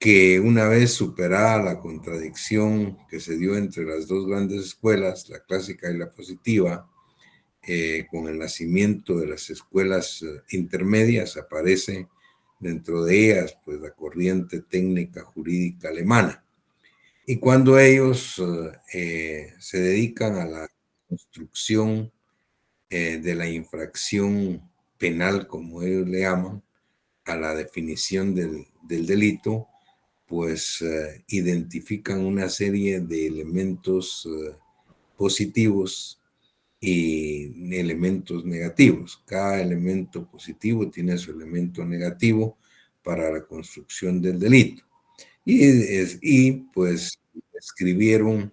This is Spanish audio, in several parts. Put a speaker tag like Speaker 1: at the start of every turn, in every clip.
Speaker 1: que una vez superada la contradicción que se dio entre las dos grandes escuelas, la clásica y la positiva, con el nacimiento de las escuelas intermedias, aparece dentro de ellas pues la corriente técnica jurídica alemana. Y cuando ellos se dedican a la construcción de la infracción penal, como ellos le llaman, a la definición del delito, pues identifican una serie de elementos positivos y elementos negativos. Cada elemento positivo tiene su elemento negativo para la construcción del delito. Y pues escribieron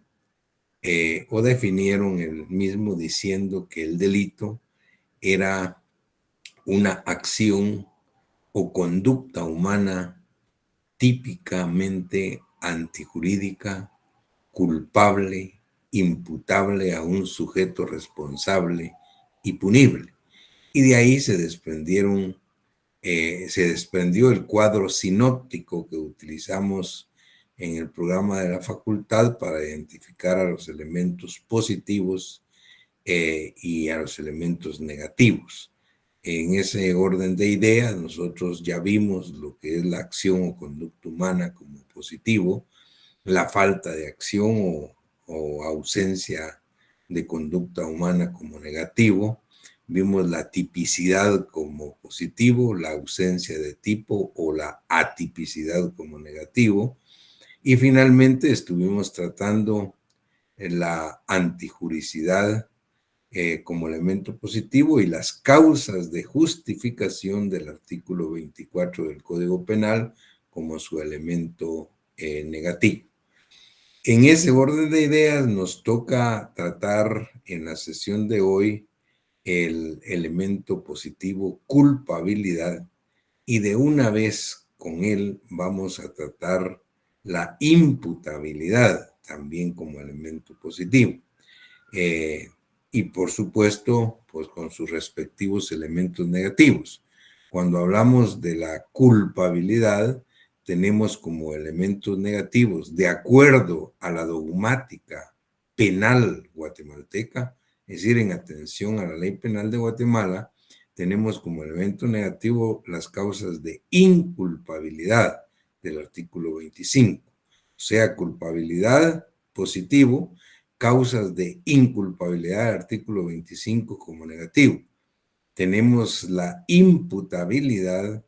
Speaker 1: o definieron el mismo diciendo que el delito era una acción o conducta humana típicamente antijurídica, culpable, imputable a un sujeto responsable y punible. Y de ahí se desprendió el cuadro sinóptico que utilizamos en el programa de la facultad para identificar a los elementos positivos y a los elementos negativos. En ese orden de ideas, nosotros ya vimos lo que es la acción o conducta humana como positivo, la falta de acción o ausencia de conducta humana como negativo. Vimos la tipicidad como positivo, la ausencia de tipo o la atipicidad como negativo. Y finalmente estuvimos tratando la antijuricidad como elemento positivo y las causas de justificación del artículo 24 del Código Penal como su elemento negativo. En ese orden de ideas nos toca tratar en la sesión de hoy el elemento positivo culpabilidad y de una vez con él vamos a tratar la imputabilidad también como elemento positivo. Y por supuesto, pues con sus respectivos elementos negativos. Cuando hablamos de la culpabilidad, tenemos como elementos negativos, de acuerdo a la dogmática penal guatemalteca, es decir, en atención a la ley penal de Guatemala, tenemos como elemento negativo las causas de inculpabilidad del artículo 25, o sea, culpabilidad positivo, causas de inculpabilidad del artículo 25 como negativo. Tenemos la imputabilidad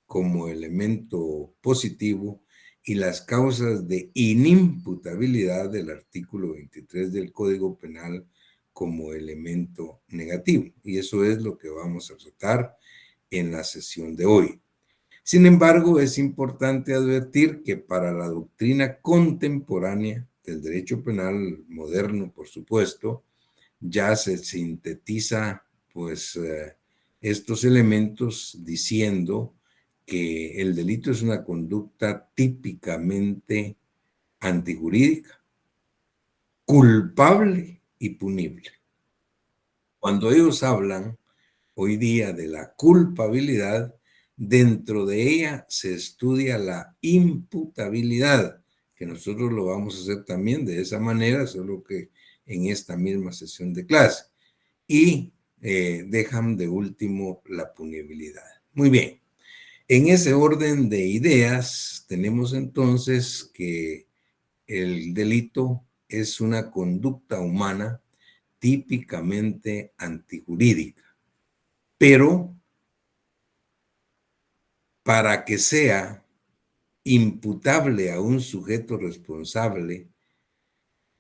Speaker 1: como elemento positivo y las causas de inimputabilidad del artículo 23 del Código Penal como elemento negativo. Y eso es lo que vamos a tratar en la sesión de hoy. Sin embargo, es importante advertir que para la doctrina contemporánea del derecho penal moderno, por supuesto, ya se sintetiza pues estos elementos diciendo que el delito es una conducta típicamente antijurídica, culpable y punible. Cuando ellos hablan hoy día de la culpabilidad, dentro de ella se estudia la imputabilidad, que nosotros lo vamos a hacer también de esa manera, solo que en esta misma sesión de clase. Y dejan de último la punibilidad. Muy bien. En ese orden de ideas, tenemos entonces que el delito es una conducta humana típicamente antijurídica, pero para que sea imputable a un sujeto responsable,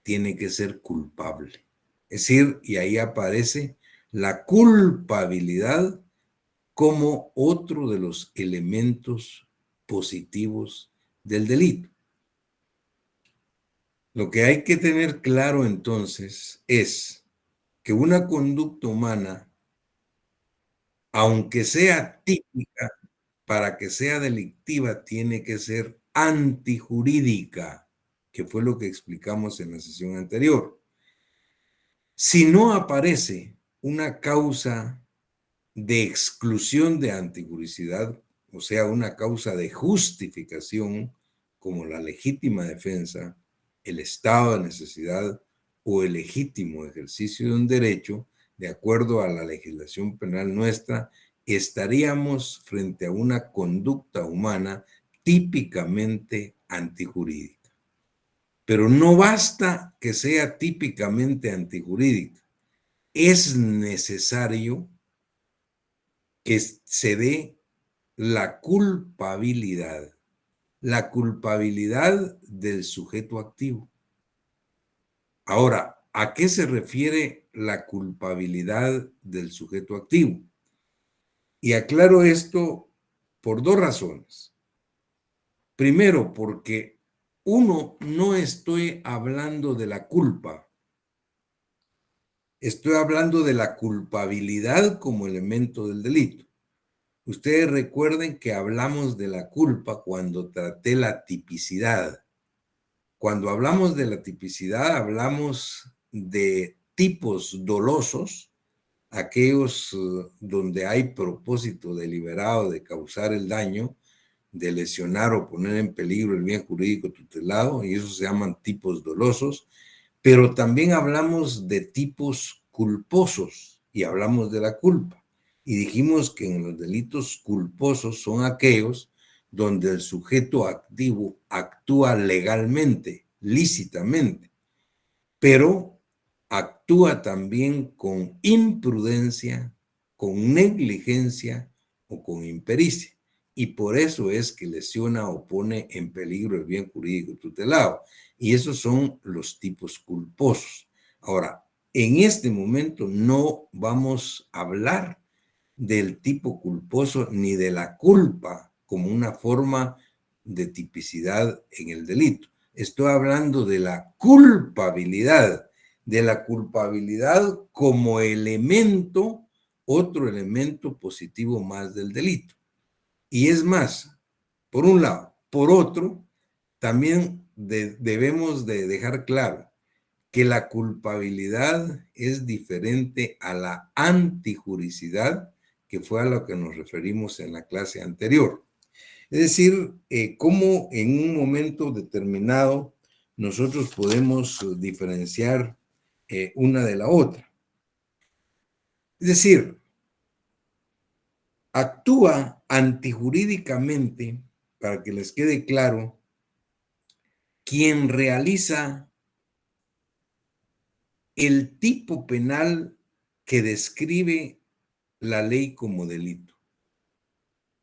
Speaker 1: tiene que ser culpable. Es decir, y ahí aparece la culpabilidad como otro de los elementos positivos del delito. Lo que hay que tener claro entonces es que una conducta humana, aunque sea típica, para que sea delictiva, tiene que ser antijurídica, que fue lo que explicamos en la sesión anterior. Si no aparece una causa de exclusión de antijuricidad, o sea, una causa de justificación como la legítima defensa, el estado de necesidad o el legítimo ejercicio de un derecho, de acuerdo a la legislación penal nuestra, estaríamos frente a una conducta humana típicamente antijurídica. Pero no basta que sea típicamente antijurídica, es necesario que se dé la culpabilidad del sujeto activo. Ahora, ¿a qué se refiere la culpabilidad del sujeto activo? Y aclaro esto por dos razones. Primero, porque no estoy hablando de la culpa, estoy hablando de la culpabilidad como elemento del delito. Ustedes recuerden que hablamos de la culpa cuando traté la tipicidad. Cuando hablamos de la tipicidad, hablamos de tipos dolosos, aquellos donde hay propósito deliberado de causar el daño, de lesionar o poner en peligro el bien jurídico tutelado, y esos se llaman tipos dolosos, pero también hablamos de tipos culposos y hablamos de la culpa. Y dijimos que en los delitos culposos son aquellos donde el sujeto activo actúa legalmente, lícitamente, pero actúa también con imprudencia, con negligencia o con impericia. Y por eso es que lesiona o pone en peligro el bien jurídico tutelado. Y esos son los tipos culposos. Ahora, en este momento no vamos a hablar del tipo culposo ni de la culpa como una forma de tipicidad en el delito. Estoy hablando de la culpabilidad como elemento, otro elemento positivo más del delito. Y es más, por un lado. Por otro, también debemos de dejar claro que la culpabilidad es diferente a la antijuricidad, que fue a lo que nos referimos en la clase anterior. Es decir, cómo en un momento determinado nosotros podemos diferenciar una de la otra. Es decir, actúa antijurídicamente, para que les quede claro, quien realiza el tipo penal que describe la ley como delito.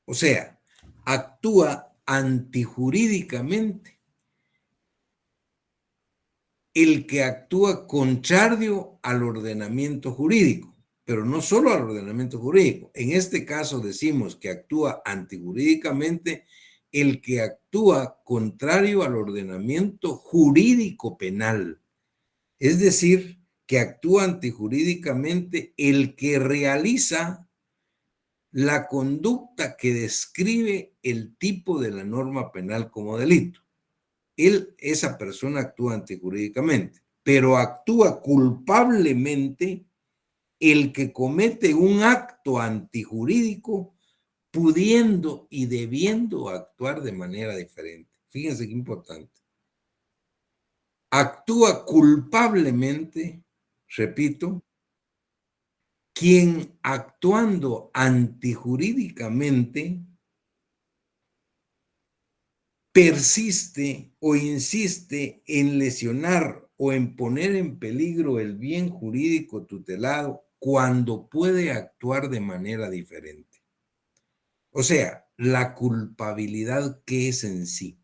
Speaker 1: O sea, actúa antijurídicamente el que actúa contrario al ordenamiento jurídico, pero no solo al ordenamiento jurídico. En este caso decimos que actúa antijurídicamente el que actúa contrario al ordenamiento jurídico penal. Es decir, que actúa antijurídicamente el que realiza la conducta que describe el tipo de la norma penal como delito. Esa persona actúa antijurídicamente, pero actúa culpablemente el que comete un acto antijurídico pudiendo y debiendo actuar de manera diferente. Fíjense qué importante. Actúa culpablemente, repito, quien actuando antijurídicamente persiste o insiste en lesionar o en poner en peligro el bien jurídico tutelado cuando puede actuar de manera diferente. O sea, la culpabilidad, ¿qué es en sí?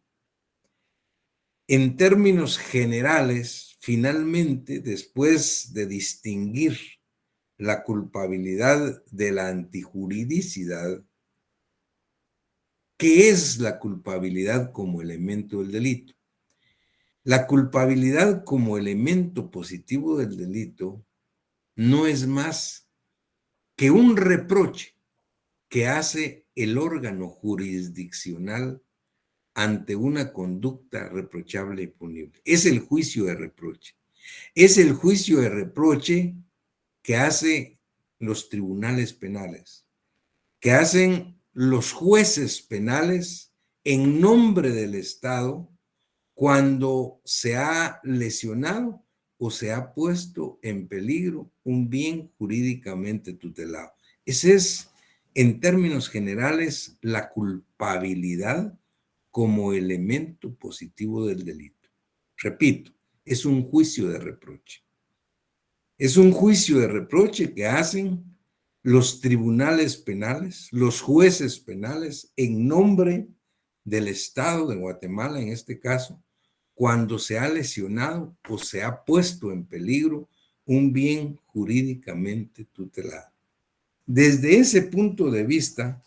Speaker 1: En términos generales, finalmente, después de distinguir la culpabilidad de la antijuridicidad, ¿qué es la culpabilidad como elemento del delito? La culpabilidad como elemento positivo del delito no es más que un reproche que hace el órgano jurisdiccional ante una conducta reprochable y punible. Es el juicio de reproche. Es el juicio de reproche que hace los tribunales penales, que hacen los jueces penales en nombre del Estado cuando se ha lesionado o se ha puesto en peligro un bien jurídicamente tutelado. Ese es, en términos generales, la culpabilidad como elemento positivo del delito. Repito, es un juicio de reproche. Es un juicio de reproche que hacen los tribunales penales, los jueces penales, en nombre del Estado de Guatemala, en este caso, cuando se ha lesionado o se ha puesto en peligro un bien jurídicamente tutelado. Desde ese punto de vista,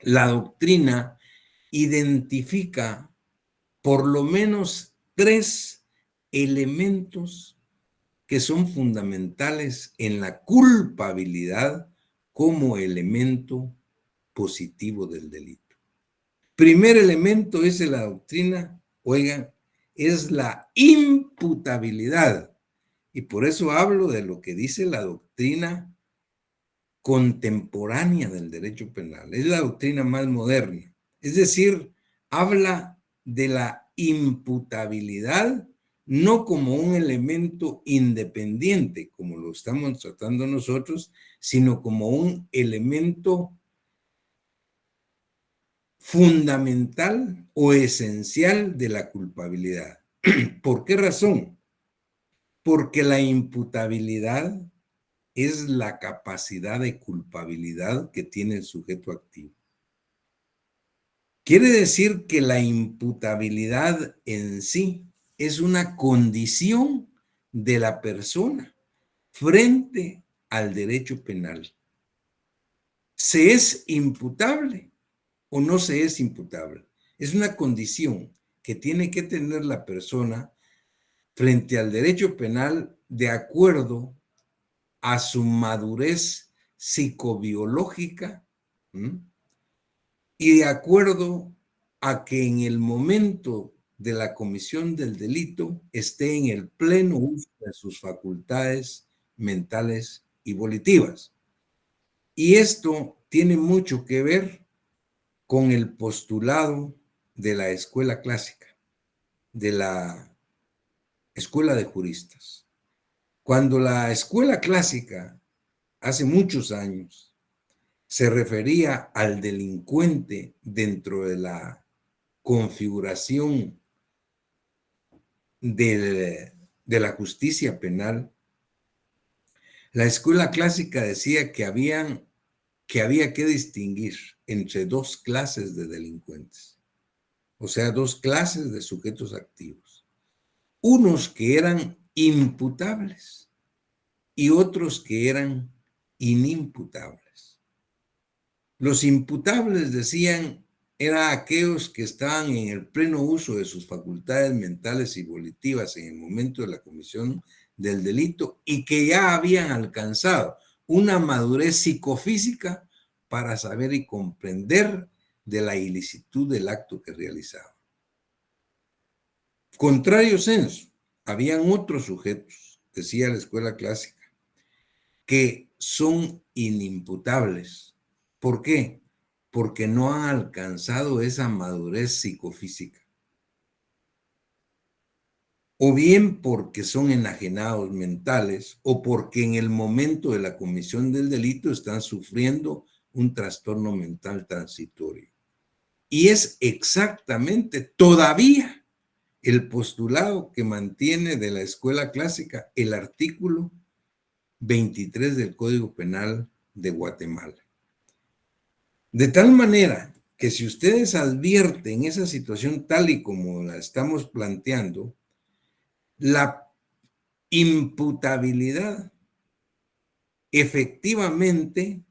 Speaker 1: la doctrina identifica por lo menos 3 elementos que son fundamentales en la culpabilidad como elemento positivo del delito. Primer elemento es en la doctrina, oigan, es la imputabilidad. Y por eso hablo de lo que dice la doctrina contemporánea del derecho penal. Es la doctrina más moderna. Es decir, habla de la imputabilidad no como un elemento independiente, como lo estamos tratando nosotros, sino como un elemento fundamental o esencial de la culpabilidad. ¿Por qué razón? Porque la imputabilidad es la capacidad de culpabilidad que tiene el sujeto activo. Quiere decir que la imputabilidad en sí es una condición de la persona frente al derecho penal. ¿Se es imputable o no se es imputable? Es una condición que tiene que tener la persona frente al derecho penal de acuerdo a su madurez psicobiológica, ¿m? Y de acuerdo a que en el momento de la comisión del delito esté en el pleno uso de sus facultades mentales y volitivas. Y esto tiene mucho que ver con el postulado de la escuela clásica, de la escuela de juristas. Cuando la escuela clásica, hace muchos años, se refería al delincuente dentro de la configuración de la justicia penal, la escuela clásica decía que había que distinguir entre 2 clases de delincuentes, o sea, 2 clases de sujetos activos. Unos que eran imputables y otros que eran inimputables. Los imputables, decían, eran aquellos que estaban en el pleno uso de sus facultades mentales y volitivas en el momento de la comisión del delito y que ya habían alcanzado una madurez psicofísica para saber y comprender de la ilicitud del acto que realizaban. Contrario sensu, habían otros sujetos, decía la escuela clásica, que son inimputables. ¿Por qué? Porque no han alcanzado esa madurez psicofísica. O bien porque son enajenados mentales o porque en el momento de la comisión del delito están sufriendo un trastorno mental transitorio. Y es exactamente todavía el postulado que mantiene de la escuela clásica el artículo 23 del Código Penal de Guatemala. De tal manera que si ustedes advierten esa situación tal y como la estamos planteando, la imputabilidad efectivamente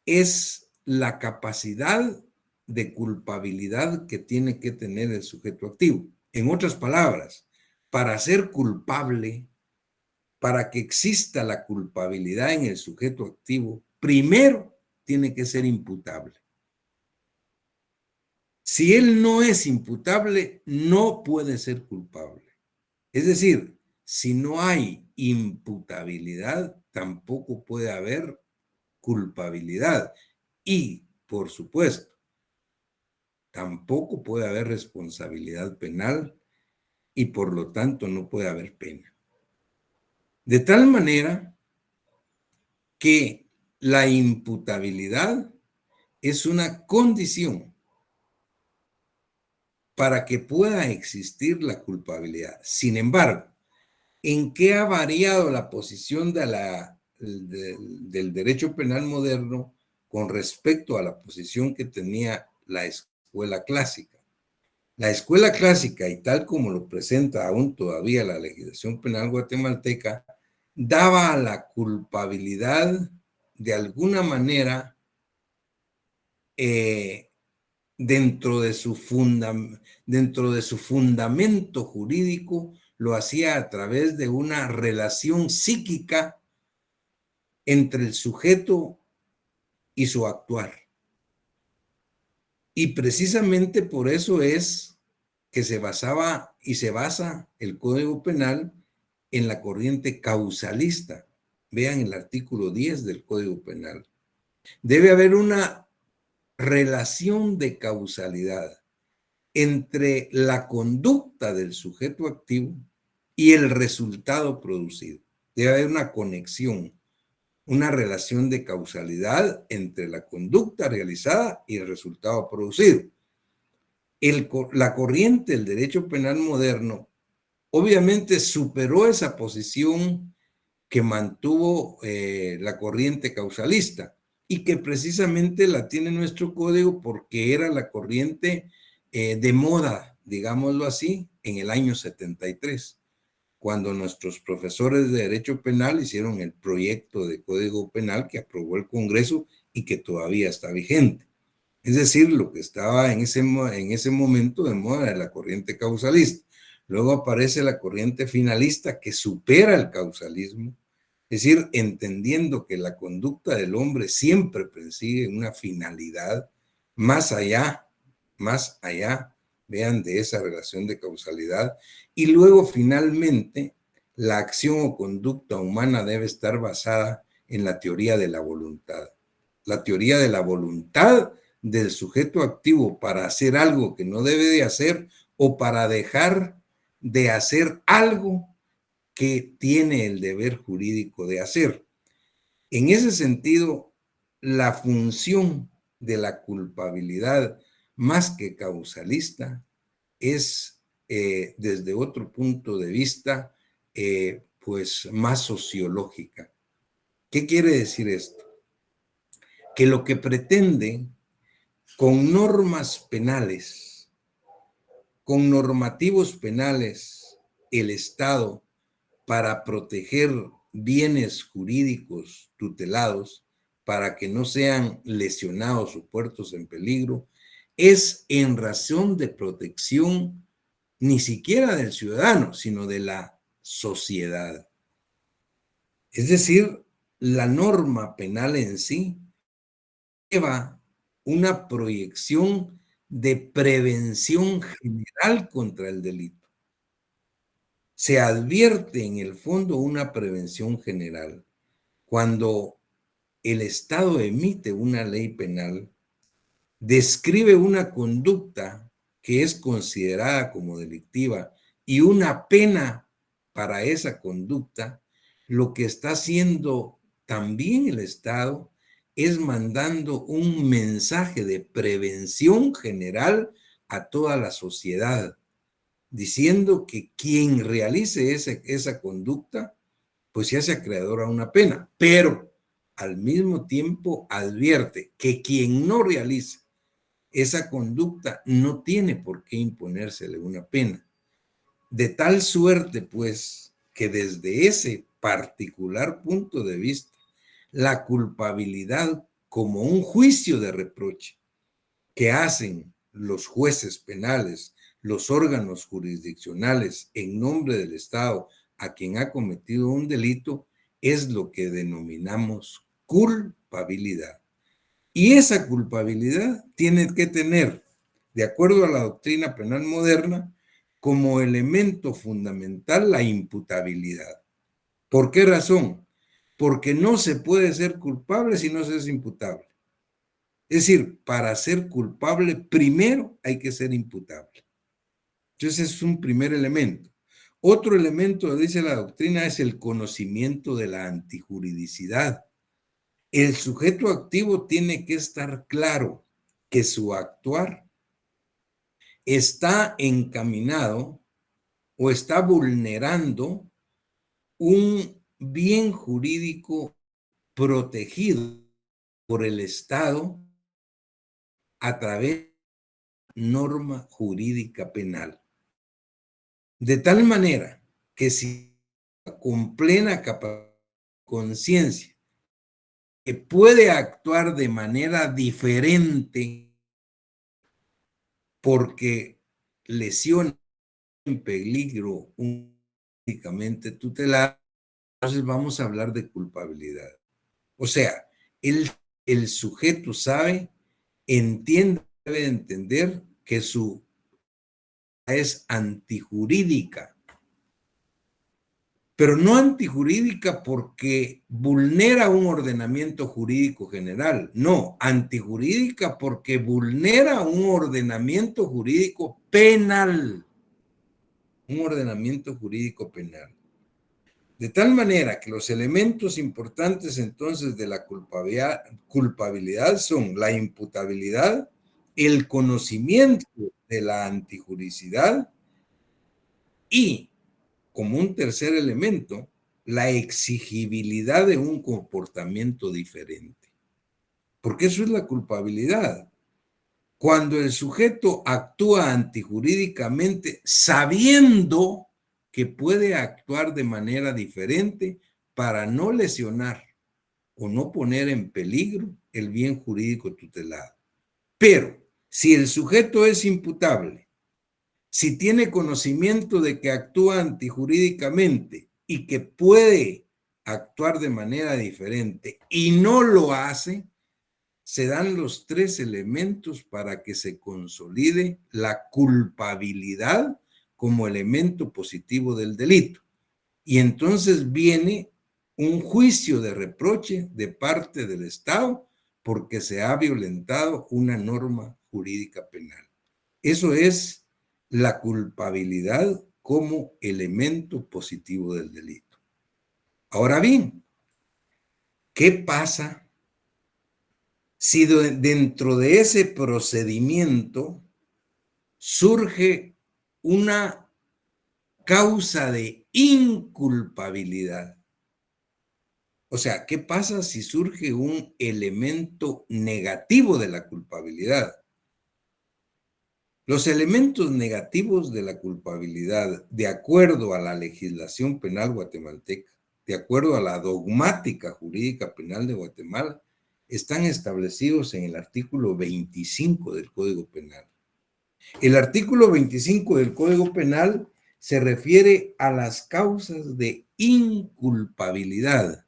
Speaker 1: es la capacidad de culpabilidad que tiene que tener el sujeto activo. En otras palabras, para ser culpable, para que exista la culpabilidad en el sujeto activo, primero tiene que ser imputable. Si él no es imputable, no puede ser culpable. Es decir, si no hay imputabilidad, tampoco puede haber culpabilidad. Y, por supuesto, tampoco puede haber responsabilidad penal y por lo tanto no puede haber pena. De tal manera que la imputabilidad es una condición para que pueda existir la culpabilidad. Sin embargo, ¿en qué ha variado la posición del derecho penal moderno con respecto a la posición que tenía la escuela clásica? La escuela clásica, y tal como lo presenta aún todavía la legislación penal guatemalteca, daba a la culpabilidad de alguna manera dentro de su fundamento jurídico, lo hacía a través de una relación psíquica entre el sujeto y su actuar. Y precisamente por eso es que se basaba y se basa el Código Penal en la corriente causalista. Vean el artículo 10 del Código Penal. Debe haber una relación de causalidad entre la conducta del sujeto activo y el resultado producido. Debe haber una conexión, una relación de causalidad entre la conducta realizada y el resultado producido. La corriente del derecho penal moderno obviamente superó esa posición que mantuvo la corriente causalista y que precisamente la tiene nuestro código porque era la corriente de moda, digámoslo así, en el año 73, cuando nuestros profesores de Derecho Penal hicieron el proyecto de Código Penal que aprobó el Congreso y que todavía está vigente. Es decir, lo que estaba en ese momento de moda era la corriente causalista. Luego aparece la corriente finalista que supera el causalismo, es decir, entendiendo que la conducta del hombre siempre persigue una finalidad más allá, vean, de esa relación de causalidad. Y luego, finalmente, la acción o conducta humana debe estar basada en la teoría de la voluntad. La teoría de la voluntad del sujeto activo para hacer algo que no debe de hacer o para dejar de hacer algo que tiene el deber jurídico de hacer. En ese sentido, la función de la culpabilidad más que causalista es desde otro punto de vista pues más sociológica. ¿Qué quiere decir esto? Que lo que pretende con normas penales, con normativos penales, el Estado para proteger bienes jurídicos tutelados, para que no sean lesionados o puestos en peligro, es en razón de protección ni siquiera del ciudadano, sino de la sociedad. Es decir, la norma penal en sí lleva una proyección de prevención general contra el delito. Se advierte en el fondo una prevención general. Cuando el Estado emite una ley penal, describe una conducta que es considerada como delictiva y una pena para esa conducta, lo que está haciendo también el Estado es mandando un mensaje de prevención general a toda la sociedad, diciendo que quien realice esa conducta, pues se hace acreedor a una pena, pero al mismo tiempo advierte que quien no realice esa conducta no tiene por qué imponérsele una pena. De tal suerte, pues, que desde ese particular punto de vista, la culpabilidad como un juicio de reproche que hacen los jueces penales, los órganos jurisdiccionales en nombre del Estado a quien ha cometido un delito, es lo que denominamos culpabilidad. Y esa culpabilidad tiene que tener, de acuerdo a la doctrina penal moderna, como elemento fundamental la imputabilidad. ¿Por qué razón? Porque no se puede ser culpable si no se es imputable. Es decir, para ser culpable, primero hay que ser imputable. Entonces, es un primer elemento. Otro elemento, dice la doctrina, es el conocimiento de la antijuridicidad. El sujeto activo tiene que estar claro que su actuar está encaminado o está vulnerando un bien jurídico protegido por el Estado a través de norma jurídica penal. De tal manera que si con plena conciencia que puede actuar de manera diferente porque lesiona en peligro un medicamento tutelar, entonces vamos a hablar de culpabilidad. O sea, el sujeto sabe, entiende, debe entender que su es antijurídica, pero no antijurídica porque vulnera un ordenamiento jurídico general, no, antijurídica porque vulnera un ordenamiento jurídico penal, un ordenamiento jurídico penal. De tal manera que los elementos importantes entonces de la culpabilidad son la imputabilidad, el conocimiento de la antijuricidad y, como un tercer elemento, la exigibilidad de un comportamiento diferente. Porque eso es la culpabilidad. Cuando el sujeto actúa antijurídicamente sabiendo que puede actuar de manera diferente para no lesionar o no poner en peligro el bien jurídico tutelado. Pero si el sujeto es imputable, si tiene conocimiento de que actúa antijurídicamente y que puede actuar de manera diferente y no lo hace, se dan los tres elementos para que se consolide la culpabilidad como elemento positivo del delito. Y entonces viene un juicio de reproche de parte del Estado porque se ha violentado una norma jurídica penal. Eso es la culpabilidad como elemento positivo del delito. Ahora bien, ¿qué pasa si dentro de ese procedimiento surge una causa de inculpabilidad? O sea, ¿qué pasa si surge un elemento negativo de la culpabilidad? Los elementos negativos de la culpabilidad, de acuerdo a la legislación penal guatemalteca, de acuerdo a la dogmática jurídica penal de Guatemala, están establecidos en el artículo 25 del Código Penal. El artículo 25 del Código Penal se refiere a las causas de inculpabilidad.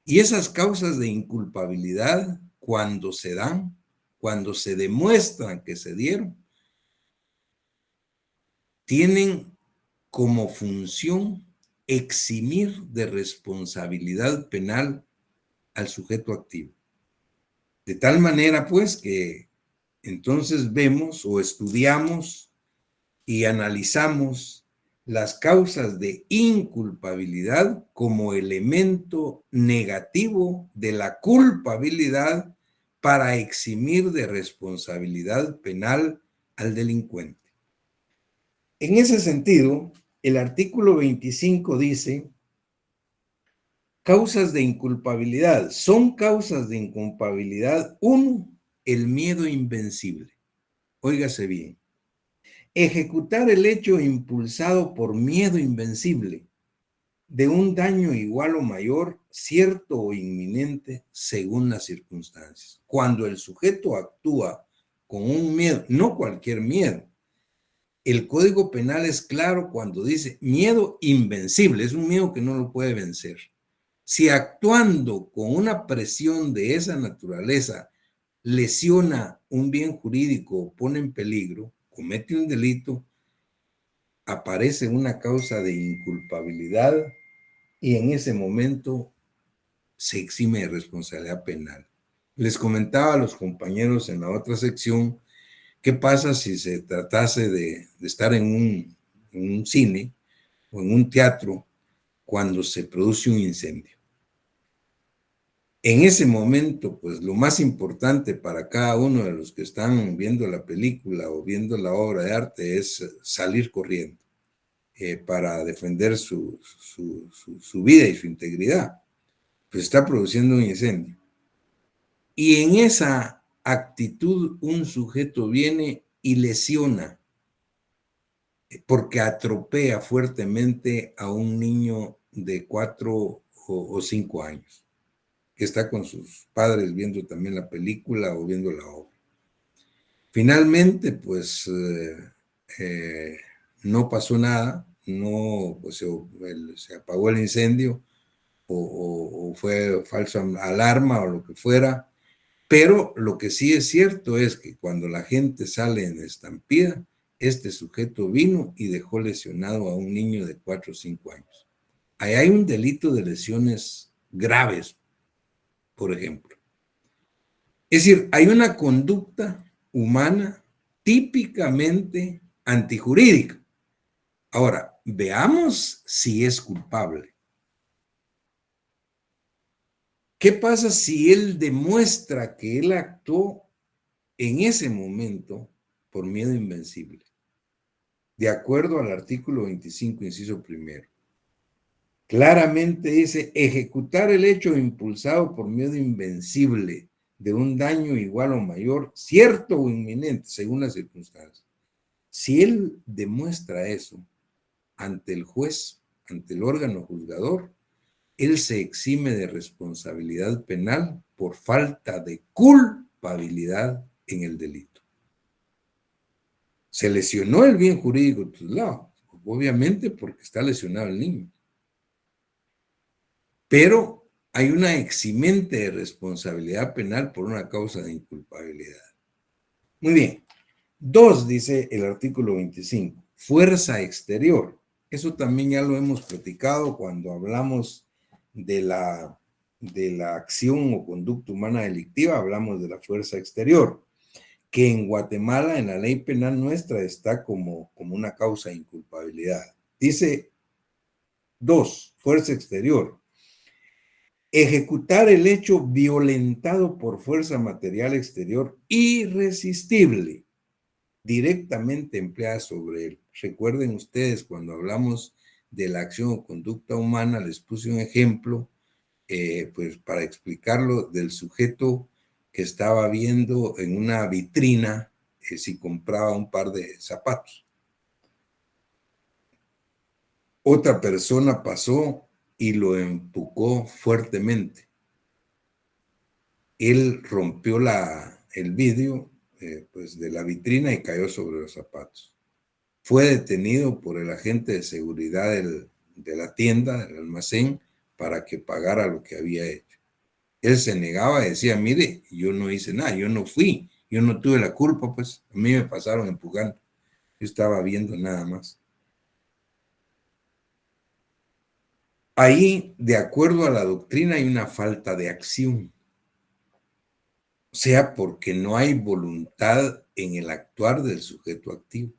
Speaker 1: Y esas causas de inculpabilidad, cuando se dan, cuando se demuestran que se dieron, tienen como función eximir de responsabilidad penal al sujeto activo. De tal manera, pues, que entonces vemos o estudiamos y analizamos las causas de inculpabilidad como elemento negativo de la culpabilidad para eximir de responsabilidad penal al delincuente. En ese sentido, el artículo 25 dice, causas de inculpabilidad. Son causas de inculpabilidad, uno, el miedo invencible. Óigase bien. Ejecutar el hecho impulsado por miedo invencible de un daño igual o mayor, cierto o inminente, según las circunstancias. Cuando el sujeto actúa con un miedo, no cualquier miedo. El Código Penal es claro cuando dice miedo invencible, es un miedo que no lo puede vencer. Si actuando con una presión de esa naturaleza lesiona un bien jurídico o pone en peligro, comete un delito, aparece una causa de inculpabilidad y en ese momento se exime de responsabilidad penal. Les comentaba a los compañeros en la otra sección, ¿qué pasa si se tratase de estar en un cine o en un teatro cuando se produce un incendio? En ese momento, pues lo más importante para cada uno de los que están viendo la película o viendo la obra de arte es salir corriendo para defender su vida y su integridad. Pues está produciendo un incendio. Y en esa actitud un sujeto viene y lesiona porque atropella fuertemente a un niño de 4 o 5 años que está con sus padres viendo también la película o viendo la obra. Finalmente, pues eh, no pasó nada, no, pues se apagó el incendio o fue falsa alarma o lo que fuera, pero lo que sí es cierto es que cuando la gente sale en estampida, este sujeto vino y dejó lesionado a un niño de 4 o 5 años. Ahí hay un delito de lesiones graves, por ejemplo. Es decir, hay una conducta humana típicamente antijurídica. Ahora, veamos si es culpable. ¿Qué pasa si él demuestra que él actuó en ese momento por miedo invencible? De acuerdo al artículo 25, inciso primero. Claramente dice, ejecutar el hecho impulsado por miedo invencible de un daño igual o mayor, cierto o inminente, según las circunstancias. Si él demuestra eso ante el juez, ante el órgano juzgador, él se exime de responsabilidad penal por falta de culpabilidad en el delito. Se lesionó el bien jurídico tutelado, obviamente porque está lesionado el niño. Pero hay una eximente de responsabilidad penal por una causa de inculpabilidad. Muy bien. 2, dice el artículo 25, fuerza exterior. Eso también ya lo hemos platicado cuando hablamos de la acción o conducta humana delictiva, hablamos de la fuerza exterior, que en Guatemala, en la ley penal nuestra, está como una causa de inculpabilidad. Dice 2, fuerza exterior. Ejecutar el hecho violentado por fuerza material exterior irresistible, directamente empleada sobre él. Recuerden ustedes, cuando hablamos de la acción o conducta humana, les puse un ejemplo, pues para explicarlo, del sujeto que estaba viendo en una vitrina si compraba un par de zapatos. Otra persona pasó y lo empujó fuertemente. Él rompió el vidrio pues de la vitrina y cayó sobre los zapatos. Fue detenido por el agente de seguridad de la tienda, del almacén, para que pagara lo que había hecho. Él se negaba y decía, mire, yo no hice nada, yo no fui, yo no tuve la culpa, pues a mí me pasaron empujando, yo estaba viendo nada más. Ahí, de acuerdo a la doctrina, hay una falta de acción, o sea, porque no hay voluntad en el actuar del sujeto activo.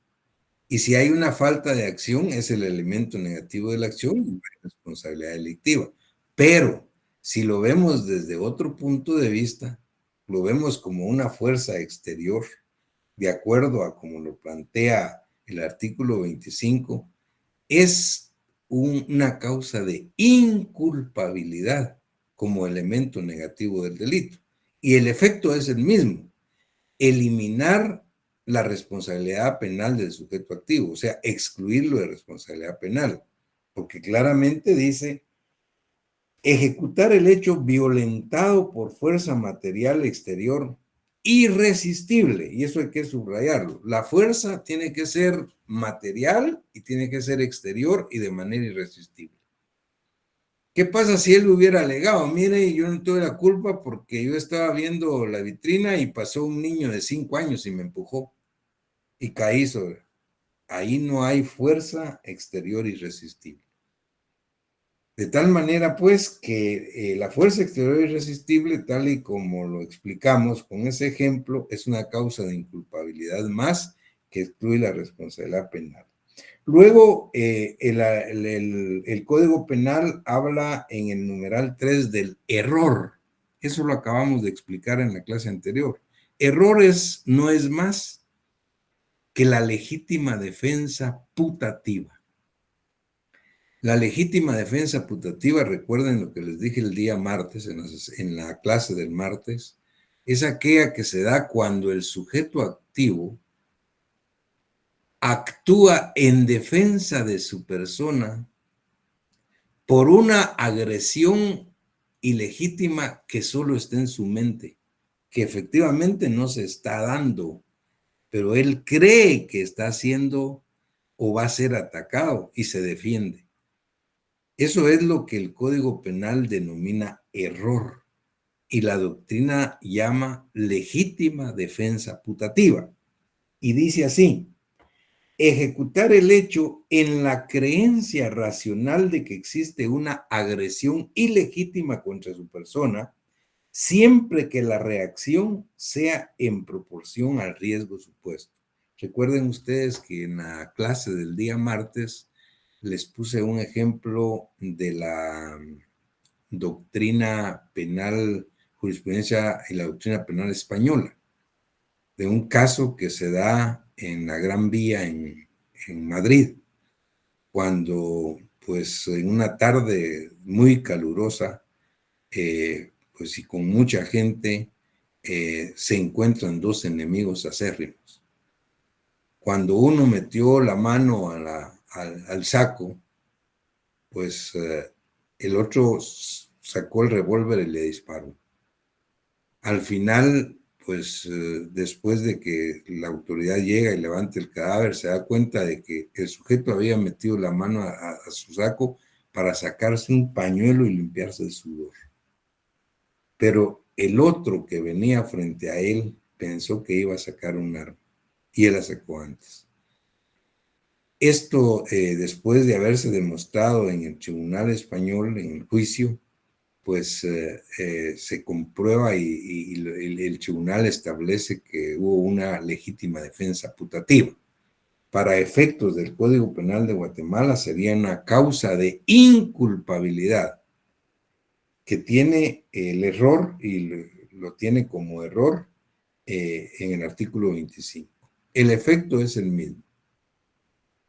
Speaker 1: Y si hay una falta de acción, es el elemento negativo de la acción y la responsabilidad delictiva. Pero si lo vemos desde otro punto de vista, lo vemos como una fuerza exterior, de acuerdo a como lo plantea el artículo 25, es una causa de inculpabilidad como elemento negativo del delito. Y el efecto es el mismo, eliminar la responsabilidad penal del sujeto activo, o sea, excluirlo de responsabilidad penal, porque claramente dice ejecutar el hecho violentado por fuerza material exterior irresistible, y eso hay que subrayarlo. La fuerza tiene que ser material y tiene que ser exterior y de manera irresistible. ¿Qué pasa si él hubiera alegado? Mire, yo no tuve la culpa porque yo estaba viendo la vitrina y pasó un niño de 5 años y me empujó y caí sobre. Ahí no hay fuerza exterior irresistible. De tal manera, pues, que la fuerza exterior irresistible, tal y como lo explicamos con ese ejemplo, es una causa de inculpabilidad más que excluye la responsabilidad penal. Luego, el Código Penal habla en el numeral 3 del error. Eso lo acabamos de explicar en la clase anterior. Errores no es más que la legítima defensa putativa. La legítima defensa putativa, recuerden lo que les dije el día martes, en la clase del martes, es aquella que se da cuando el sujeto activo actúa en defensa de su persona por una agresión ilegítima que solo está en su mente, que efectivamente no se está dando, pero él cree que está siendo o va a ser atacado y se defiende. Eso es lo que el Código Penal denomina error y la doctrina llama legítima defensa putativa. Y dice así: ejecutar el hecho en la creencia racional de que existe una agresión ilegítima contra su persona, siempre que la reacción sea en proporción al riesgo supuesto. Recuerden ustedes que en la clase del día martes les puse un ejemplo de la doctrina penal, jurisprudencia y la doctrina penal española, de un caso que se da en la Gran Vía en Madrid, cuando pues en una tarde muy calurosa, pues y con mucha gente, se encuentran dos enemigos acérrimos. Cuando uno metió la mano al saco, pues el otro sacó el revólver y le disparó. Al final, pues después de que la autoridad llega y levanta el cadáver, se da cuenta de que el sujeto había metido la mano a su saco para sacarse un pañuelo y limpiarse el sudor. Pero el otro que venía frente a él pensó que iba a sacar un arma y él la sacó antes. Esto, después de haberse demostrado en el tribunal español, en el juicio, pues se comprueba y el tribunal establece que hubo una legítima defensa putativa. Para efectos del Código Penal de Guatemala sería una causa de inculpabilidad que tiene el error y lo tiene como error en el artículo 25. El efecto es el mismo: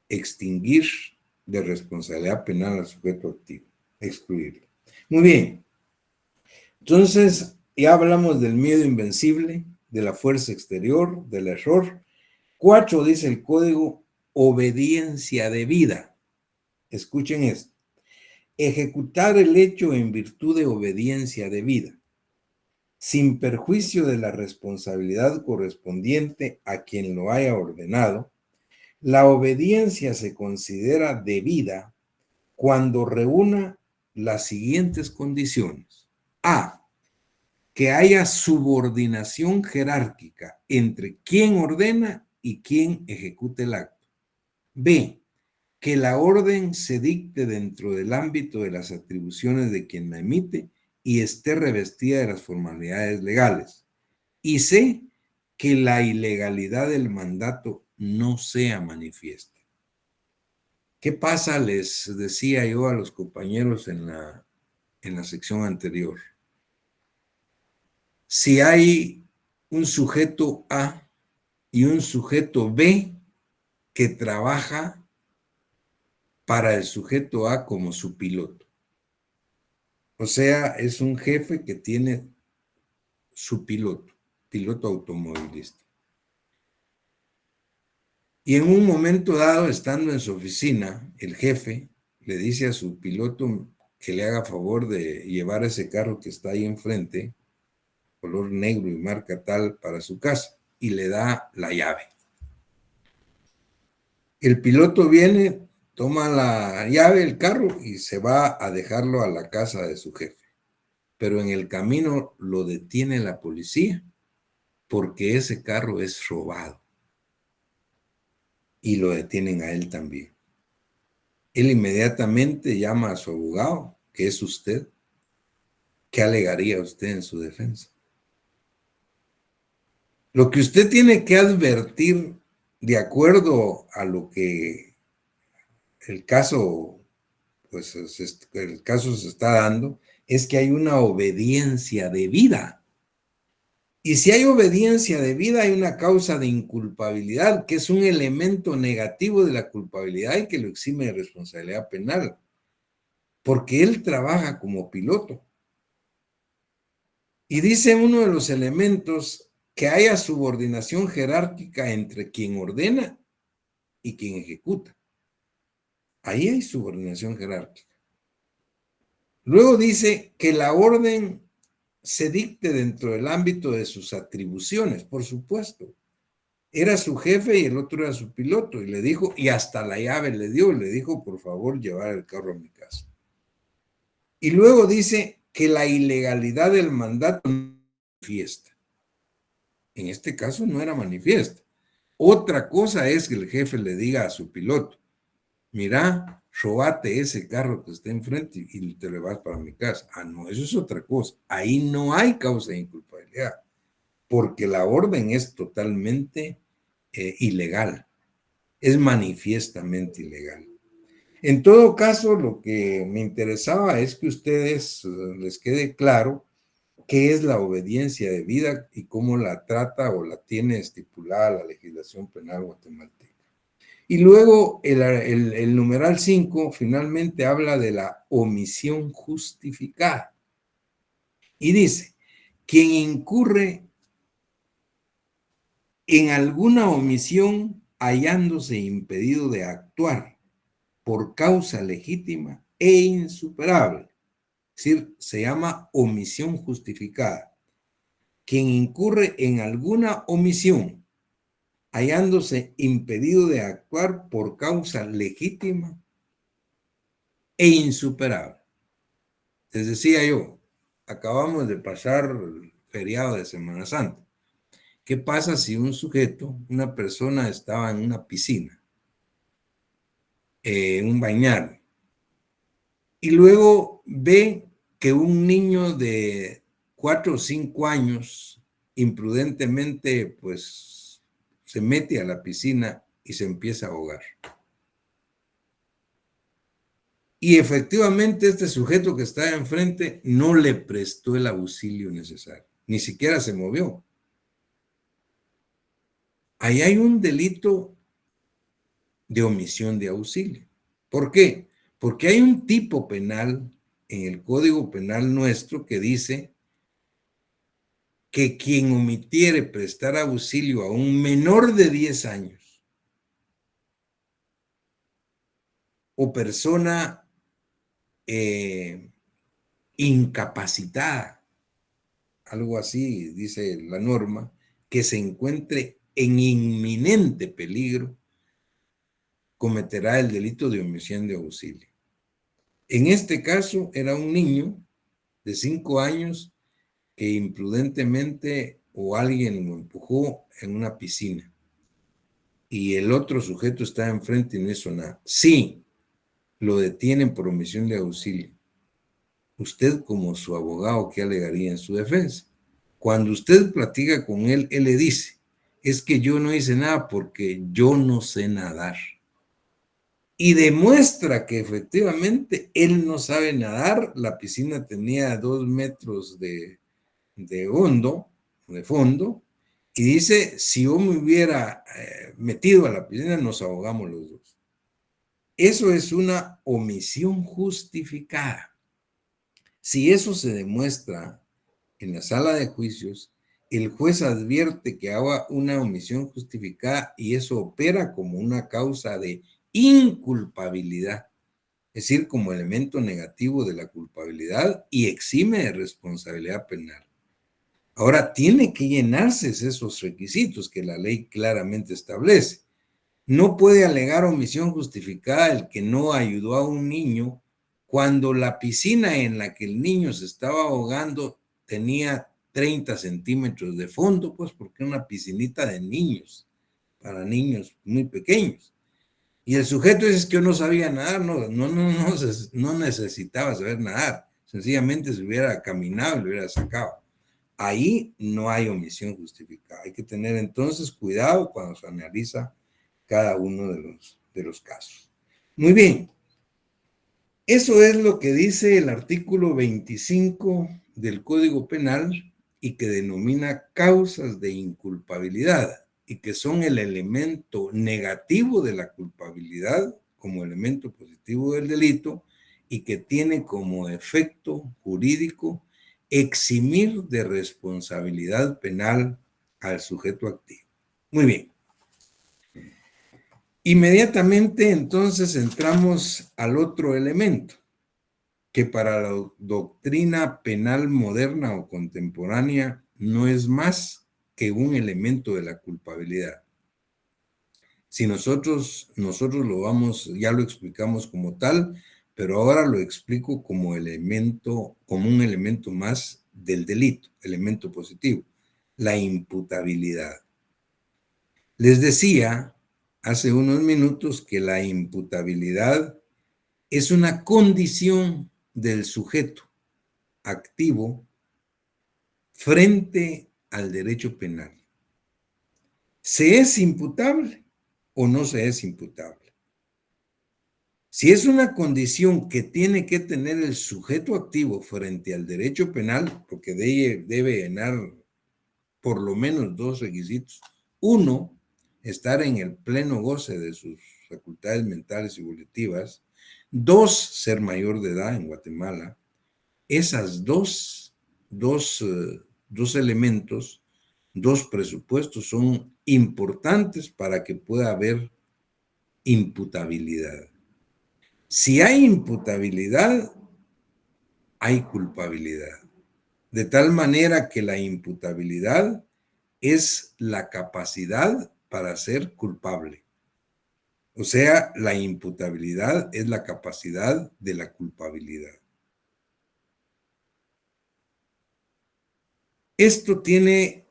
Speaker 1: extinguir de responsabilidad penal al sujeto activo, excluirlo. Muy bien. Entonces, ya hablamos del miedo invencible, de la fuerza exterior, del error. 4, dice el código, obediencia debida. Escuchen esto: ejecutar el hecho en virtud de obediencia debida, sin perjuicio de la responsabilidad correspondiente a quien lo haya ordenado. La obediencia se considera debida cuando reúna las siguientes condiciones. A, que haya subordinación jerárquica entre quien ordena y quien ejecuta el acto. B, que la orden se dicte dentro del ámbito de las atribuciones de quien la emite y esté revestida de las formalidades legales. Y C, que la ilegalidad del mandato no sea manifiesta. ¿Qué pasa? Les decía yo a los compañeros en la sección anterior. Si hay un sujeto A y un sujeto B que trabaja para el sujeto A como su piloto. O sea, es un jefe que tiene su piloto automovilista. Y en un momento dado, estando en su oficina, el jefe le dice a su piloto que le haga favor de llevar ese carro que está ahí enfrente, color negro y marca tal, para su casa, y le da la llave. El piloto viene, toma la llave del carro y se va a dejarlo a la casa de su jefe. Pero en el camino lo detiene la policía porque ese carro es robado. Y lo detienen a él también. Él inmediatamente llama a su abogado que es usted, ¿qué alegaría usted en su defensa? Lo que usted tiene que advertir de acuerdo a lo que el caso, pues el caso se está dando, es que hay una obediencia debida. Y si hay obediencia debida, hay una causa de inculpabilidad, que es un elemento negativo de la culpabilidad y que lo exime de responsabilidad penal, porque él trabaja como piloto. Y dice uno de los elementos que haya subordinación jerárquica entre quien ordena y quien ejecuta. Ahí hay subordinación jerárquica. Luego dice que la orden se dicte dentro del ámbito de sus atribuciones, por supuesto. Era su jefe y el otro era su piloto, y le dijo, y hasta la llave le dio, le dijo, por favor, llevar el carro a mi casa. Y luego dice que la ilegalidad del mandato no manifiesta. En este caso no era manifiesta. Otra cosa es que el jefe le diga a su piloto, mira, robate ese carro que está enfrente y te lo vas para mi casa. Ah, no, eso es otra cosa. Ahí no hay causa de inculpabilidad, porque la orden es totalmente ilegal, es manifiestamente ilegal. En todo caso, lo que me interesaba es que a ustedes les quede claro qué es la obediencia debida y cómo la trata o la tiene estipulada la legislación penal guatemalteca. Y luego el numeral 5 finalmente habla de la omisión justificada. Y dice, quien incurre en alguna omisión hallándose impedido de actuar por causa legítima e insuperable. Es decir, se llama omisión justificada. Quien incurre en alguna omisión hallándose impedido de actuar por causa legítima e insuperable. Les decía yo, acabamos de pasar el feriado de Semana Santa. ¿Qué pasa si un sujeto, una persona estaba en una piscina, un bañar, y luego ve que un niño de 4 o 5 años imprudentemente pues se mete a la piscina y se empieza a ahogar? Y efectivamente este sujeto que está enfrente no le prestó el auxilio necesario, ni siquiera se movió. Ahí hay un delito de omisión de auxilio. ¿Por qué? Porque hay un tipo penal en el Código Penal nuestro que dice que quien omitiere prestar auxilio a un menor de 10 años o persona incapacitada, algo así dice la norma, que se encuentre en inminente peligro, cometerá el delito de omisión de auxilio. En este caso era un niño de 5 años que imprudentemente o alguien lo empujó en una piscina y el otro sujeto estaba enfrente y no hizo nada. Sí, lo detienen por omisión de auxilio. Usted, como su abogado, ¿qué alegaría en su defensa? Cuando usted platica con él, él le dice, es que yo no hice nada porque yo no sé nadar. Y demuestra que efectivamente él no sabe nadar. La piscina tenía 2 metros de hondo, de fondo, y dice, si yo me hubiera metido a la piscina, nos ahogamos los dos. Eso es una omisión justificada. Si eso se demuestra en la sala de juicios, el juez advierte que haga una omisión justificada y eso opera como una causa de inculpabilidad, es decir, como elemento negativo de la culpabilidad y exime de responsabilidad penal. Ahora, tiene que llenarse esos requisitos que la ley claramente establece. No puede alegar omisión justificada el que no ayudó a un niño cuando la piscina en la que el niño se estaba ahogando tenía 30 centímetros de fondo, pues porque era una piscinita de niños, para niños muy pequeños. Y el sujeto dice que yo no sabía nadar, no necesitaba saber nadar, sencillamente se hubiera caminado y lo hubiera sacado. Ahí no hay omisión justificada. Hay que tener entonces cuidado cuando se analiza cada uno de los casos. Muy bien. Eso es lo que dice el artículo 25 del Código Penal y que denomina causas de inculpabilidad y que son el elemento negativo de la culpabilidad como elemento positivo del delito y que tiene como efecto jurídico eximir de responsabilidad penal al sujeto activo. Muy bien. Inmediatamente entonces entramos al otro elemento, que para la doctrina penal moderna o contemporánea no es más que un elemento de la culpabilidad. Si nosotros lo vamos, ya lo explicamos como tal, pero ahora lo explico como elemento, como un elemento más del delito, elemento positivo, la imputabilidad. Les decía hace unos minutos que la imputabilidad es una condición del sujeto activo frente al derecho penal. ¿Se es imputable o no se es imputable? Si es una condición que tiene que tener el sujeto activo frente al derecho penal, porque debe llenar por lo menos dos requisitos. Uno, estar en el pleno goce de sus facultades mentales y volitivas. Dos, ser mayor de edad en Guatemala. Esas dos elementos, dos presupuestos son importantes para que pueda haber imputabilidad. Si hay imputabilidad, hay culpabilidad. De tal manera que la imputabilidad es la capacidad para ser culpable. O sea, la imputabilidad es la capacidad de la culpabilidad. Esto tiene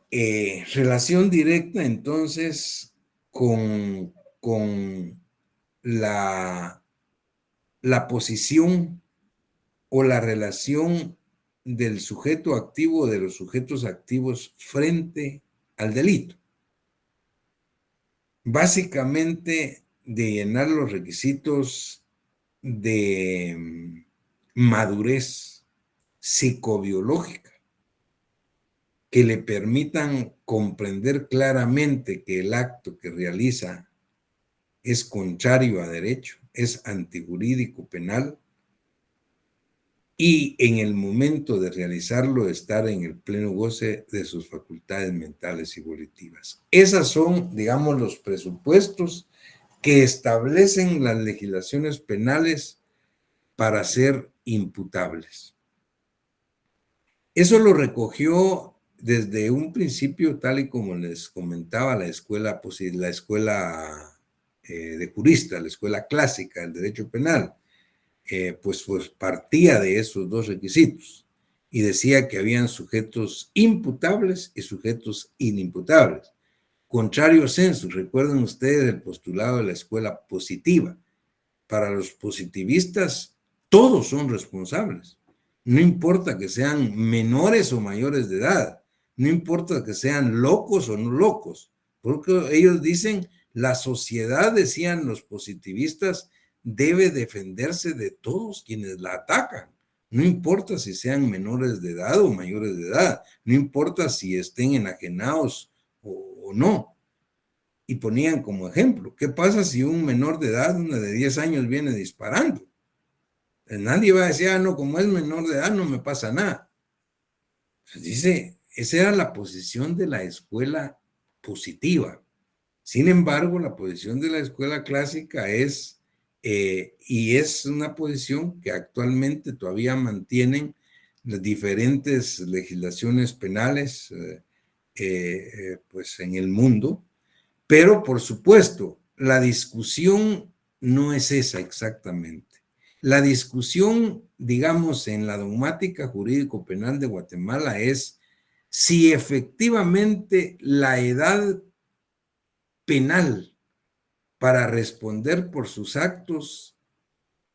Speaker 1: relación directa entonces con la posición o la relación del sujeto activo, de los sujetos activos frente al delito. Básicamente de llenar los requisitos de madurez psicobiológica que le permitan comprender claramente que el acto que realiza es contrario a derecho, es antijurídico penal, y en el momento de realizarlo estar en el pleno goce de sus facultades mentales y volitivas. Esas son, digamos, los presupuestos que establecen las legislaciones penales para ser imputables. Eso lo recogió desde un principio, tal y como les comentaba, la escuela de juristas, la escuela clásica del derecho penal, pues partía de esos dos requisitos y decía que habían sujetos imputables y sujetos inimputables. Contrario sensu, recuerden ustedes el postulado de la escuela positiva. Para los positivistas, todos son responsables. No importa que sean menores o mayores de edad, no importa que sean locos o no locos, porque ellos dicen, la sociedad, decían los positivistas, debe defenderse de todos quienes la atacan. No importa si sean menores de edad o mayores de edad, no importa si estén enajenados o no. Y ponían como ejemplo, ¿qué pasa si un menor de edad, una de 10 años, viene disparando? Nadie va a decir, no, como es menor de edad no me pasa nada. Pues dice, esa era la posición de la escuela positiva. Sin embargo, la posición de la escuela clásica es, y es una posición que actualmente todavía mantienen las diferentes legislaciones penales pues en el mundo, pero por supuesto, la discusión no es esa exactamente. La discusión, digamos, en la dogmática jurídico-penal de Guatemala es si efectivamente la edad penal para responder por sus actos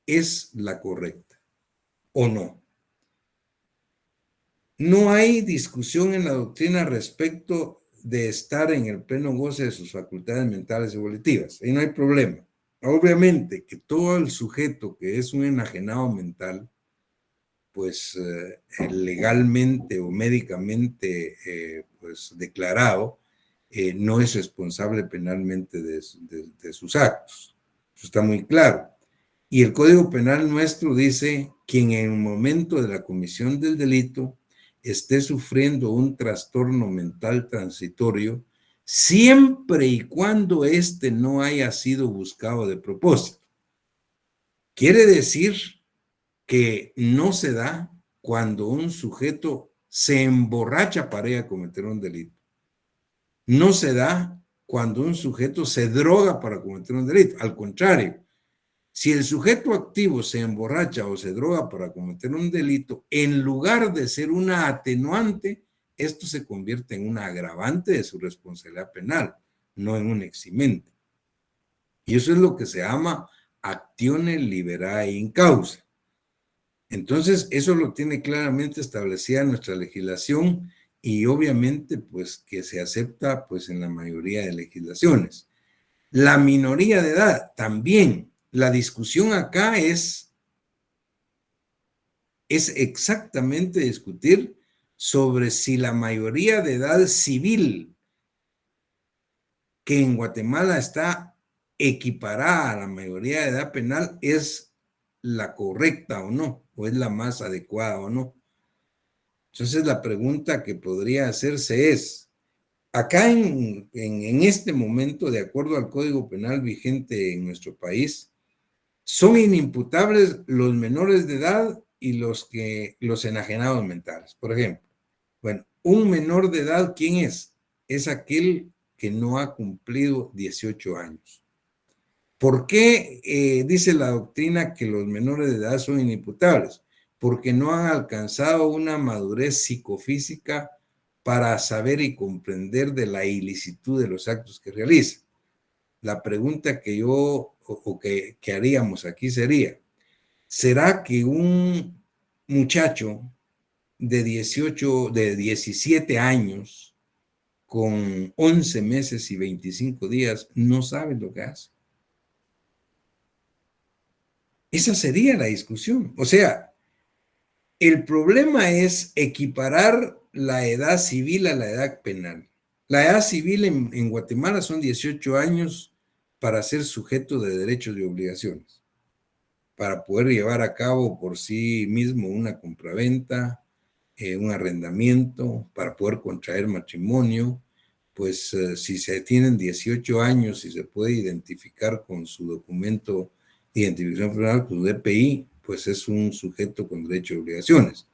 Speaker 1: es la correcta o no. No hay discusión en la doctrina respecto de estar en el pleno goce de sus facultades mentales y volitivas. Ahí no hay problema. Obviamente que todo el sujeto que es un enajenado mental, pues legalmente o médicamente pues declarado, no es responsable penalmente de sus actos. Eso está muy claro. Y el Código Penal nuestro dice que en el momento de la comisión del delito esté sufriendo un trastorno mental transitorio, siempre y cuando éste no haya sido buscado de propósito. Quiere decir que no se da cuando un sujeto se emborracha para ir a cometer un delito. No se da cuando un sujeto se droga para cometer un delito. Al contrario, si el sujeto activo se emborracha o se droga para cometer un delito, en lugar de ser una atenuante, esto se convierte en un agravante de su responsabilidad penal, no en un eximente. Y eso es lo que se llama actione liberae in causa. Entonces, eso lo tiene claramente establecida nuestra legislación y obviamente, pues, que se acepta, pues, en la mayoría de legislaciones. La minoría de edad, también. La discusión acá es exactamente discutir sobre si la mayoría de edad civil que en Guatemala está equiparada a la mayoría de edad penal es la correcta o no, o es la más adecuada o no. Entonces la pregunta que podría hacerse es, acá en este momento, de acuerdo al Código Penal vigente en nuestro país, son inimputables los menores de edad y los enajenados mentales. Por ejemplo, bueno, un menor de edad, ¿quién es? Es aquel que no ha cumplido 18 años. ¿Por qué dice la doctrina que los menores de edad son inimputables? Porque no han alcanzado una madurez psicofísica para saber y comprender de la ilicitud de los actos que realizan. La pregunta que yo o que haríamos aquí sería, ¿será que un muchacho de 17 años con 11 meses y 25 días no sabe lo que hace? Esa sería la discusión. O sea, el problema es equiparar la edad civil a la edad penal. La edad civil en Guatemala son 18 años para ser sujeto de derechos y obligaciones, para poder llevar a cabo por sí mismo una compraventa, un arrendamiento, para poder contraer matrimonio. Pues si se tienen 18 años y se puede identificar con su documento de identificación personal, con su DPI, pues es un sujeto con derechos y obligaciones.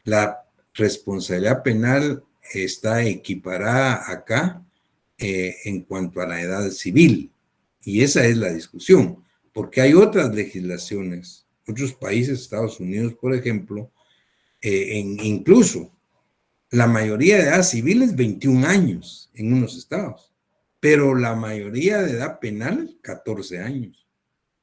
Speaker 1: La responsabilidad penal está equiparada acá en cuanto a la edad civil, y esa es la discusión, porque hay otras legislaciones, otros países, Estados Unidos, por ejemplo, incluso la mayoría de edad civil es 21 años en unos estados, pero la mayoría de edad penal, 14 años.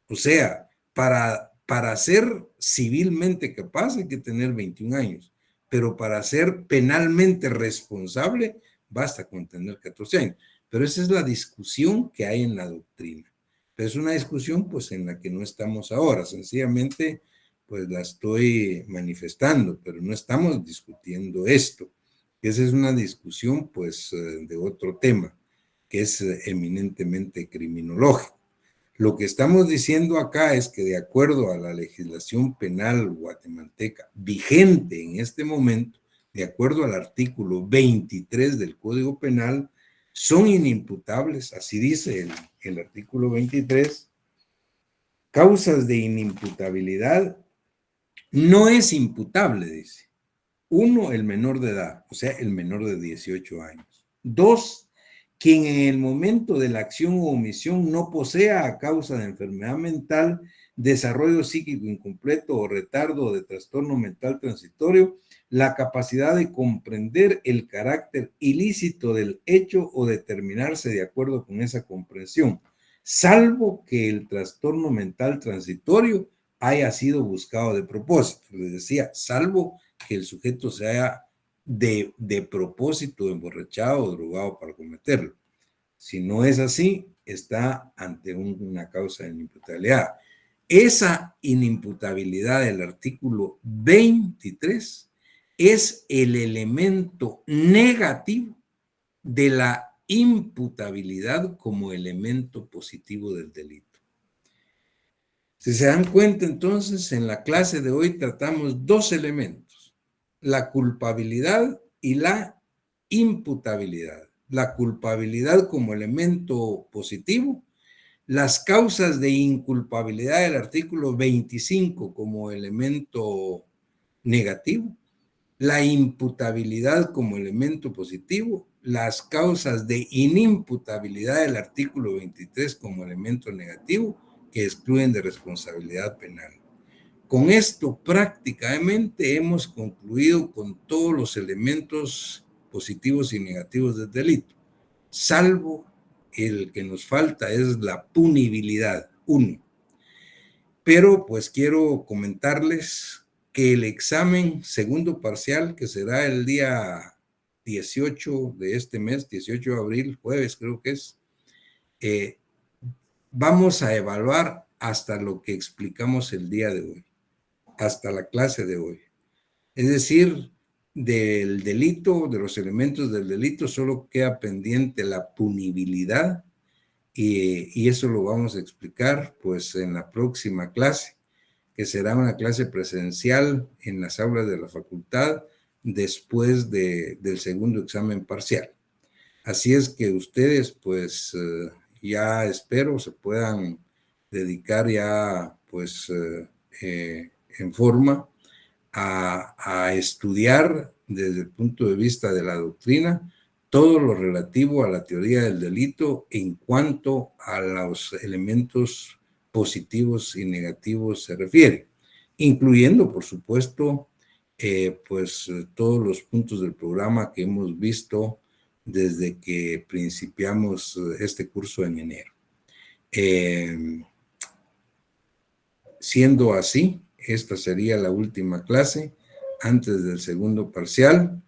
Speaker 1: O sea, para ser civilmente capaz hay que tener 21 años, pero para ser penalmente responsable basta con tener 14 años. Pero esa es la discusión que hay en la doctrina. Pero es una discusión pues en la que no estamos ahora, sencillamente pues la estoy manifestando, pero no estamos discutiendo esto. Esa es una discusión pues de otro tema, que es eminentemente criminológico. Lo que estamos diciendo acá es que de acuerdo a la legislación penal guatemalteca vigente en este momento, de acuerdo al artículo 23 del Código Penal, son inimputables, así dice el artículo 23, causas de inimputabilidad. No es imputable, dice. Uno, el menor de edad, o sea, el menor de 18 años. Dos, quien en el momento de la acción o omisión no posea a causa de enfermedad mental, desarrollo psíquico incompleto o retardo de trastorno mental transitorio, la capacidad de comprender el carácter ilícito del hecho o determinarse de acuerdo con esa comprensión. salvo que el trastorno mental transitorio haya sido buscado de propósito. Les decía, salvo que el sujeto se haya de propósito emborrachado o drogado para cometerlo. Si no es así, está ante una causa de inimputabilidad. Esa inimputabilidad del artículo 23 es el elemento negativo de la imputabilidad como elemento positivo del delito. Si se dan cuenta, entonces, en la clase de hoy tratamos dos elementos, la culpabilidad y la imputabilidad. La culpabilidad como elemento positivo, las causas de inculpabilidad del artículo 25 como elemento negativo, la imputabilidad como elemento positivo, las causas de inimputabilidad del artículo 23 como elemento negativo que excluyen de responsabilidad penal. Con esto prácticamente hemos concluido con todos los elementos positivos y negativos del delito, salvo el que nos falta es la punibilidad, 1. Pero pues quiero comentarles que el examen segundo parcial, que será el día 18 de este mes, 18 de abril, jueves creo que es, vamos a evaluar hasta lo que explicamos el día de hoy, hasta la clase de hoy. Es decir, del delito, de los elementos del delito, solo queda pendiente la punibilidad y eso lo vamos a explicar pues en la próxima clase, que será una clase presencial en las aulas de la facultad después del segundo examen parcial. Así es que ustedes pues ya espero se puedan dedicar ya pues en forma a estudiar desde el punto de vista de la doctrina todo lo relativo a la teoría del delito en cuanto a los elementos positivos y negativos se refiere, incluyendo, por supuesto, pues todos los puntos del programa que hemos visto desde que principiamos este curso en enero. Siendo así, esta sería la última clase antes del segundo parcial.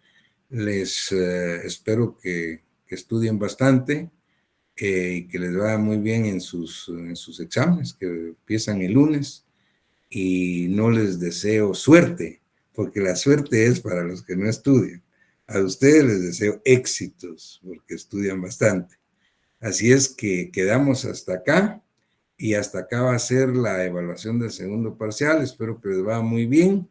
Speaker 1: Les espero que estudien bastante y que les vaya muy bien en sus exámenes que empiezan el lunes, y no les deseo suerte, porque la suerte es para los que no estudian. A ustedes les deseo éxitos porque estudian bastante. Así es que quedamos hasta acá. Y hasta acá va a ser la evaluación del segundo parcial. Espero que les vaya muy bien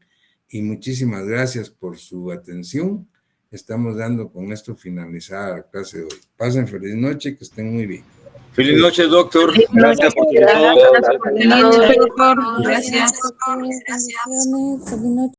Speaker 1: y muchísimas gracias por su atención. Estamos dando con esto finalizada la clase de hoy. Pasen feliz noche, que estén muy bien.
Speaker 2: Feliz noche, doctor.
Speaker 3: Gracias por todo.
Speaker 4: Gracias.
Speaker 3: Gracias.
Speaker 4: Feliz noche.